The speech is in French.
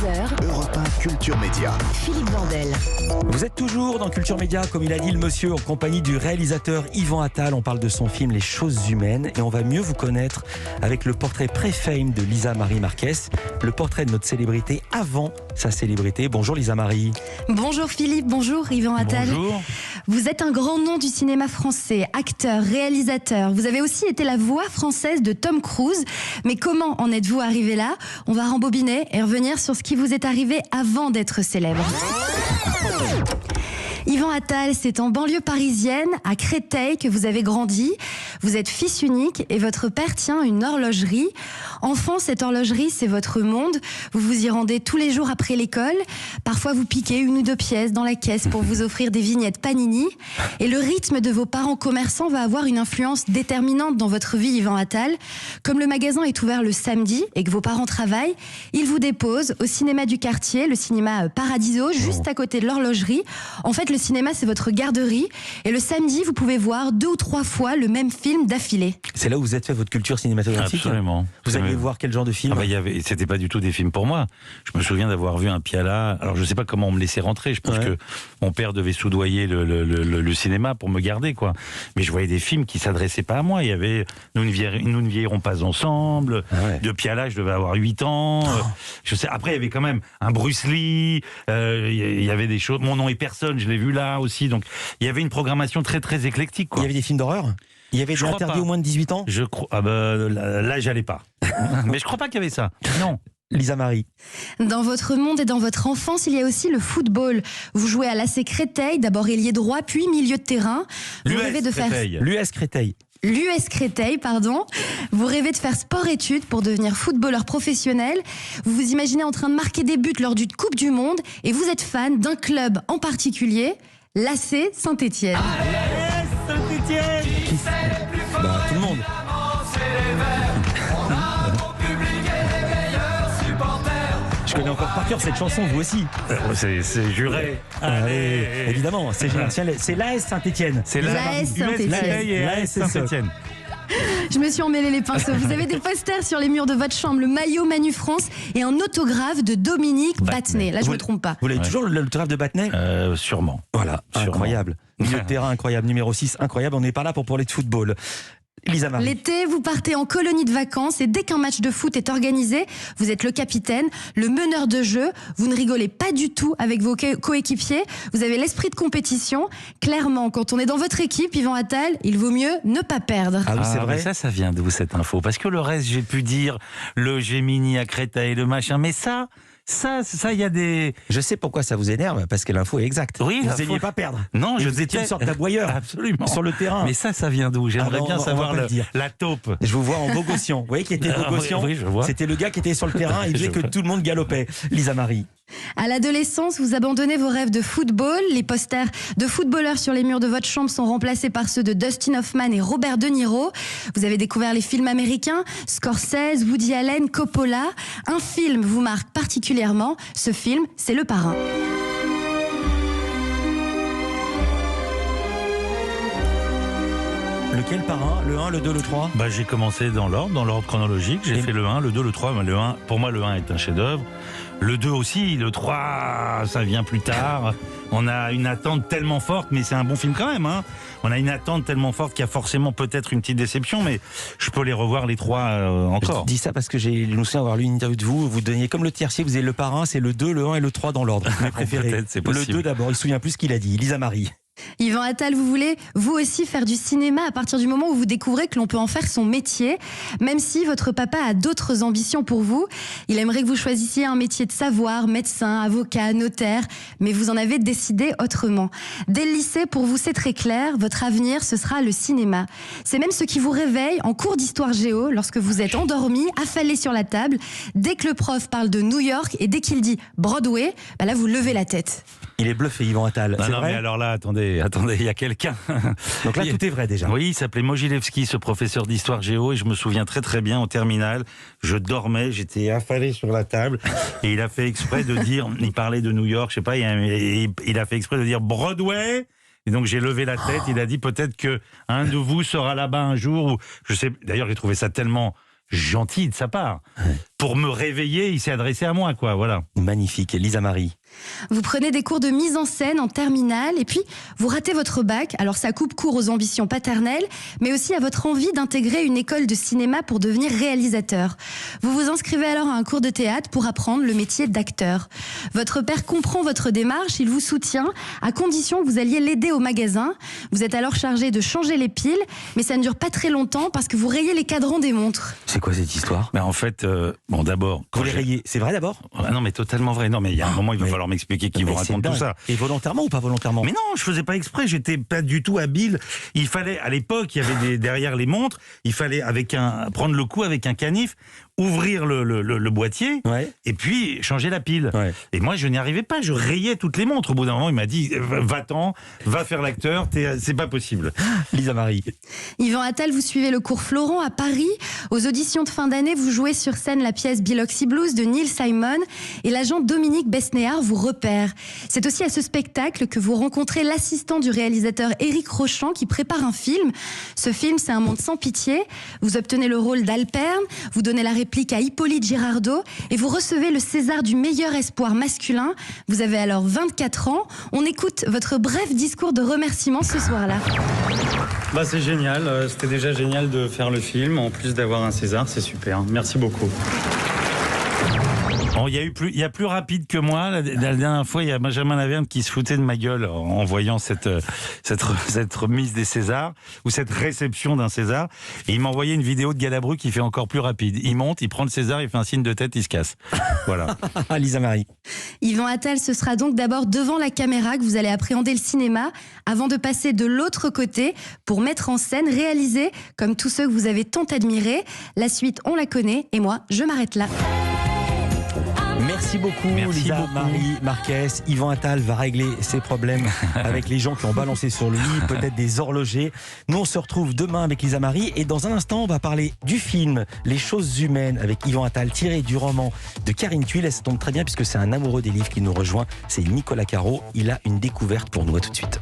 11h, Europe 1 Culture Média. Philippe Vandel. Vous êtes toujours dans Culture Média, comme il a dit le monsieur, en compagnie du réalisateur Yvan Attal. On parle de son film Les choses humaines et on va mieux vous connaître avec le portrait pré-fame de Lisa Marie Marquez, le portrait de notre célébrité avant sa célébrité. Bonjour Lisa Marie. Bonjour Philippe, bonjour Yvan Attal. Bonjour. Vous êtes un grand nom du cinéma français, acteur, réalisateur. Vous avez aussi été la voix française de Tom Cruise. Mais comment en êtes-vous arrivé là ? On va rembobiner et revenir sur ce qui vous est arrivé avant d'être célèbre. Yvan Attal, c'est en banlieue parisienne, à Créteil, que vous avez grandi. Vous êtes fils unique et votre père tient une horlogerie. Enfant, cette horlogerie, c'est votre monde. Vous vous y rendez tous les jours après l'école. Parfois, vous piquez 1 ou 2 pièces dans la caisse pour vous offrir des vignettes Panini. Et le rythme de vos parents commerçants va avoir une influence déterminante dans votre vie, Yvan Attal. Comme le magasin est ouvert le samedi et que vos parents travaillent, ils vous déposent au cinéma du quartier, le cinéma Paradiso, juste à côté de l'horlogerie. En fait, le cinéma, c'est votre garderie. Et le samedi, vous pouvez voir 2 ou 3 fois le même film d'affilée. C'est là où vous êtes fait votre culture cinématographique. Absolument. Vous alliez voir quel genre de film? C'était pas du tout des films pour moi. Je me souviens d'avoir vu un Piala. Alors je sais pas comment on me laissait rentrer. Je pense que mon père devait soudoyer le cinéma pour me garder, quoi. Mais je voyais des films qui s'adressaient pas à moi. Il y avait Nous ne vieillirons pas ensemble. De Piala, je devais avoir 8 ans. Je sais. Après, il y avait quand même un Bruce Lee. Il y avait des choses. Mon nom est personne. Je l'ai vu là aussi. Donc il y avait une programmation très très éclectique, quoi. Il y avait des films d'horreur? Il y avait des interdits aux moins de 18 ans? Je crois. Là, j'allais pas. Mais je crois pas qu'il y avait ça. Non. Lisa Marie. Dans votre monde et dans votre enfance, il y a aussi le football. Vous jouez à l'AC Créteil, d'abord ailier droit, puis milieu de terrain. Vous rêvez de faire L'US Créteil. L'US Créteil, pardon. Vous rêvez de faire sport-études pour devenir footballeur professionnel. Vous vous imaginez en train de marquer des buts lors d'une Coupe du Monde et vous êtes fan d'un club en particulier, l'AC Saint-Étienne. l'AS Saint-Étienne. Tout le monde. Je connais encore par cœur cette chanson, vous aussi. C'est juré. Allez, évidemment, c'est génial. C'est l'AS Saint-Étienne. C'est l'AS Saint-Étienne. l'AS Saint-Étienne. Je me suis emmêlé les pinceaux. Vous avez des posters sur les murs de votre chambre, le maillot Manu France et un autographe de Dominique Battenet. Là, je ne me trompe pas. Vous l'avez toujours l'autographe de Battenet? Sûrement. Voilà, Sûrement. Incroyable. Milieu de terrain incroyable, numéro 6 incroyable. On n'est pas là pour parler de football. Lisa Marie. L'été, vous partez en colonie de vacances et dès qu'un match de foot est organisé, vous êtes le capitaine, le meneur de jeu. Vous ne rigolez pas du tout avec vos coéquipiers. Vous avez l'esprit de compétition. Clairement, quand on est dans votre équipe, Yvan Attal, il vaut mieux ne pas perdre. Ah oui, c'est vrai. Ça vient d'où cette info? Parce que le reste, j'ai pu dire le Gemini à Créteil, le machin, mais ça, il y a des... Je sais pourquoi ça vous énerve, parce que l'info est exacte. Oui, vous n'alliez pas perdre. Non, vous étiez une sorte d'aboyeur. Absolument. Sur le terrain. Mais ça vient d'où? J'aimerais bien savoir la taupe. Je vous vois en Bogossian. Vous voyez qui était Bogossian? Oui, je vois. C'était le gars qui était sur le terrain et disait que tout le monde galopait. Lisa Marie. À l'adolescence, vous abandonnez vos rêves de football. Les posters de footballeurs sur les murs de votre chambre sont remplacés par ceux de Dustin Hoffman et Robert De Niro. Vous avez découvert les films américains, Scorsese, Woody Allen, Coppola. Un film vous marque particulièrement. Ce film, c'est Le Parrain. Lequel parrain? Le 1, le 2, le 3? J'ai commencé dans l'ordre chronologique. J'ai fait le 1, le 2, le 3. Le 1, pour moi, le 1 est un chef-d'œuvre. Le 2 aussi, le 3, ça vient plus tard. On a une attente tellement forte, mais c'est un bon film quand même. Hein. On a une attente tellement forte qu'il y a forcément peut-être une petite déception, mais je peux les revoir les 3 encore. Je dis ça parce que je me souviens avoir lu une interview de vous. Vous donniez comme le tiercé, vous avez le parrain, c'est le 2, le 1 et le 3 dans l'ordre. Mes préférés. Peut-être, c'est possible. Le 2 d'abord, il se souvient plus ce qu'il a dit. Lisa Marie. Yvan Attal, vous voulez vous aussi faire du cinéma à partir du moment où vous découvrez que l'on peut en faire son métier, même si votre papa a d'autres ambitions pour vous. Il aimerait que vous choisissiez un métier de savoir, médecin, avocat, notaire, mais vous en avez décidé autrement. Dès le lycée, pour vous c'est très clair, votre avenir ce sera le cinéma. C'est même ce qui vous réveille en cours d'histoire géo lorsque vous êtes endormi, affalé sur la table. Dès que le prof parle de New York et dès qu'il dit Broadway, là vous levez la tête. Il est bluffé, Yvan Attal. Non, mais alors là, attendez, il y a quelqu'un. Donc là, tout est vrai déjà. Oui, il s'appelait Mogilevski, ce professeur d'histoire géo, et je me souviens très très bien, en terminale, je dormais, j'étais affalé sur la table, et il a fait exprès de dire, il parlait de New York, je sais pas, et il a fait exprès de dire Broadway. Et donc j'ai levé la tête, il a dit peut-être que un de vous sera là-bas un jour, ou je sais, d'ailleurs j'ai trouvé ça tellement gentil de sa part. pour me réveiller, il s'est adressé à moi, quoi. Voilà. Magnifique, Lisa Marie. Vous prenez des cours de mise en scène en terminale et puis vous ratez votre bac. Alors ça coupe court aux ambitions paternelles, mais aussi à votre envie d'intégrer une école de cinéma pour devenir réalisateur. Vous vous inscrivez alors à un cours de théâtre pour apprendre le métier d'acteur. Votre père comprend votre démarche, il vous soutient, à condition que vous alliez l'aider au magasin. Vous êtes alors chargé de changer les piles, mais ça ne dure pas très longtemps parce que vous rayez les cadrans des montres. C'est quoi cette histoire? Ben en fait, bon d'abord... Vous les rayez, c'est vrai d'abord? Ah non, mais totalement vrai. Non, mais il y a un moment, il va falloir m'expliquer qui vous raconte tout ça. Et volontairement ou pas volontairement? Mais non, je faisais pas exprès, j'étais pas du tout habile. Il fallait, à l'époque, il y avait derrière les montres, il fallait prendre le coup avec un canif, ouvrir le boîtier, et puis changer la pile. Ouais. Et moi, je n'y arrivais pas, je rayais toutes les montres. Au bout d'un moment, il m'a dit, va-t'en, va faire l'acteur, c'est pas possible. Lisa Marie. Yvan Attal, vous suivez le cours Florent à Paris. Aux auditions de fin d'année, vous jouez sur scène la pièce Biloxi Blues de Neil Simon et l'agent Dominique Besnéard vous repère. C'est aussi à ce spectacle que vous rencontrez l'assistant du réalisateur Éric Rochant qui prépare un film. Ce film, c'est Un monde sans pitié. Vous obtenez le rôle d'Alperne, vous donnez la réplique à Hippolyte Girardot et vous recevez le César du meilleur espoir masculin. Vous avez alors 24 ans. On écoute votre bref discours de remerciement ce soir-là. Bah c'est génial, c'était déjà génial de faire le film, en plus d'avoir un César, c'est super. Merci beaucoup. Bon, il y a plus rapide que moi. La dernière fois, il y a Benjamin Laverne qui se foutait de ma gueule en voyant cette remise des Césars ou cette réception d'un César. Et il m'a envoyé une vidéo de Galabru qui fait encore plus rapide. Il monte, il prend le César, il fait un signe de tête, il se casse. Voilà. Lisa Marie. Yvan Attal, ce sera donc d'abord devant la caméra que vous allez appréhender le cinéma avant de passer de l'autre côté pour mettre en scène, réaliser comme tous ceux que vous avez tant admirés. La suite, on la connaît et moi, je m'arrête là. Merci beaucoup, Lisa Marie Marquez. Yvan Attal va régler ses problèmes avec les gens qui ont balancé sur lui, peut-être des horlogers. Nous, on se retrouve demain avec Lisa Marie et dans un instant, on va parler du film Les choses humaines avec Yvan Attal, tiré du roman de Karine Thuil. Et ça tombe très bien puisque c'est un amoureux des livres qui nous rejoint. C'est Nicolas Caro. Il a une découverte pour nous. À tout de suite.